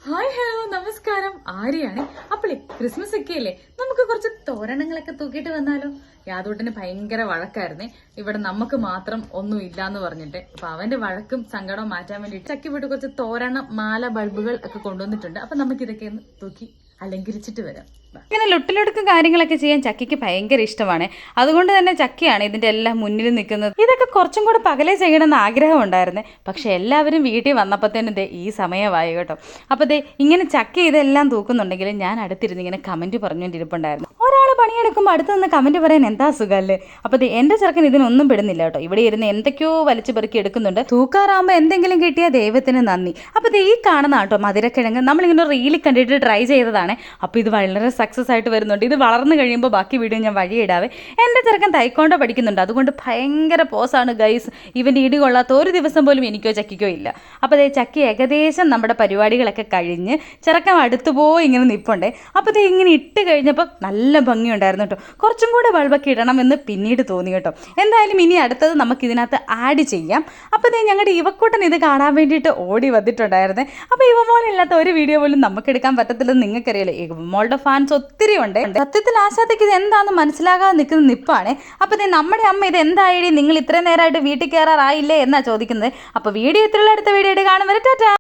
Hi hello നമസ്കാരം, ആര്യാണ്. അപ്പളേ Christmas ഒക്കെ അല്ലേ, നമുക്ക് കുറച്ച് തോരണങ്ങളൊക്കെ തൂക്കിയിട്ട് വന്നാലോ? യാദൂട്ടന് ഭയങ്കര വഴക്കായിരുന്നേ, ഇവിടെ നമുക്ക് മാത്രം ഒന്നും ഇല്ലാന്ന് പറഞ്ഞിട്ട്. അപ്പൊ അവന്റെ വഴക്കും സങ്കടവും മാറ്റാൻ വേണ്ടിട്ട് ചക്കി പോയിട്ട് കുറച്ച് തോരണ മാല ബൾബുകൾ ഒക്കെ കൊണ്ടുവന്നിട്ടുണ്ട്. അപ്പൊ നമുക്ക് ഇതൊക്കെ ഒന്ന് തൂക്കി അലങ്കരിച്ചിട്ട് വരാം. ഇങ്ങനെ ലൊട്ടിലൊടുക്കും കാര്യങ്ങളൊക്കെ ചെയ്യാൻ ചക്കിക്ക് ഭയങ്കര ഇഷ്ടമാണ്. അതുകൊണ്ട് തന്നെ ചക്കിയാണ് ഇതിൻ്റെ എല്ലാം മുന്നിൽ നിൽക്കുന്നത്. ഇതൊക്കെ കുറച്ചും കൂടെ പകലേ ചെയ്യണമെന്ന് ആഗ്രഹം ഉണ്ടായിരുന്നേ, പക്ഷെ എല്ലാവരും വീട്ടിൽ വന്നപ്പോഴത്തേനും ഈ സമയമായി കേട്ടോ. അപ്പോൾ ഇങ്ങനെ ചക്കി ഇതെല്ലാം തൂക്കുന്നുണ്ടെങ്കിലും ഞാൻ അടുത്തിരുന്ന് ഇങ്ങനെ കമൻറ്റ് പറഞ്ഞുകൊണ്ടിരിപ്പുണ്ടായിരുന്നു. ഒരാൾ പണിയെടുക്കുമ്പോൾ അടുത്ത് നിന്ന് കമൻറ്റ് പറയാൻ എന്താ സുഖമല്ലേ. അപ്പോൾ എൻ്റെ ചെറുക്കൻ ഇതിനൊന്നും പെടുന്നില്ല കേട്ടോ. ഇവിടെ ഇരുന്ന് എന്തൊക്കെയോ വലിച്ചു പെറുക്കി എടുക്കുന്നുണ്ട്. തൂക്കാറാകുമ്പോൾ എന്തെങ്കിലും കിട്ടിയാൽ ദൈവത്തിന് നന്ദി. അപ്പോൾ ഈ കാണുന്ന കേട്ടോ മധുരക്കിഴങ്ങ് നമ്മളിങ്ങനെ റീലിൽ കണ്ടിട്ട് ട്രൈ ചെയ്തതാണ്. അപ്പോൾ ഇത് വളരെ സക്സസ് ആയിട്ട് വരുന്നുണ്ട്. ഇത് വളർന്നു കഴിയുമ്പോൾ ബാക്കി വീഡിയോ ഞാൻ വഴിയിടാവേ. എൻ്റെ ചെറുക്കൻ തൈക്കോണ്ട പഠിക്കുന്നുണ്ട്, അതുകൊണ്ട് ഭയങ്കര പോസാണ് ഗൈസ്. ഇവൻ്റെ ഇടി കൊള്ളാത്ത ഒരു ദിവസം പോലും എനിക്കോ ചക്കിക്കോ ഇല്ല. അപ്പോൾ ചക്കി ഏകദേശം നമ്മുടെ പരിപാടികളൊക്കെ കഴിഞ്ഞ് ചെറുക്കൻ അടുത്ത് പോയി ഇങ്ങനെ നിൽപ്പുണ്ടേ. അപ്പോൾ ഇങ്ങനെ ഇട്ട് കഴിഞ്ഞപ്പോൾ നല്ല ഭംഗിയുണ്ടായിരുന്നു കേട്ടോ. കുറച്ചും കൂടെ ബൾബൊക്കെ ഇടണമെന്ന് പിന്നീട് തോന്നി കേട്ടോ. എന്തായാലും ഇനി അടുത്തത് നമുക്ക് ഇതിനകത്ത് ആഡ് ചെയ്യാം. അപ്പോൾ ഞങ്ങളുടെ ഇവക്കൂട്ടൻ ഇത് കാണാൻ വേണ്ടിയിട്ട് ഓടി വന്നിട്ടുണ്ടായിരുന്നേ. അപ്പോൾ ഇവമോളില്ലാത്ത ഒരു വീഡിയോ പോലും നമുക്ക് എടുക്കാൻ പറ്റത്തില്ലെന്ന് നിങ്ങൾക്കറിയാലോ. ഇവമോളുടെ ഫാൻസ് ഒത്തിരി ഉണ്ട്. സത്യത്തിൽ ആശാത്തേക്ക് ഇത് എന്താണെന്ന് മനസ്സിലാകാതെ നിൽക്കുന്ന നിപ്പാണ്. അപ്പോൾ നമ്മുടെ അമ്മ ഇത് എന്തായാലും നിങ്ങൾ ഇത്രയും നേരമായിട്ട് വീട്ടിൽ കയറാറായില്ലേ എന്നാ ചോദിക്കുന്നത്. അപ്പോൾ വീഡിയോ ഇത്രയുള്ള അടുത്ത വീഡിയോ ആയിട്ട് കാണും വരെ ടാറ്റാ.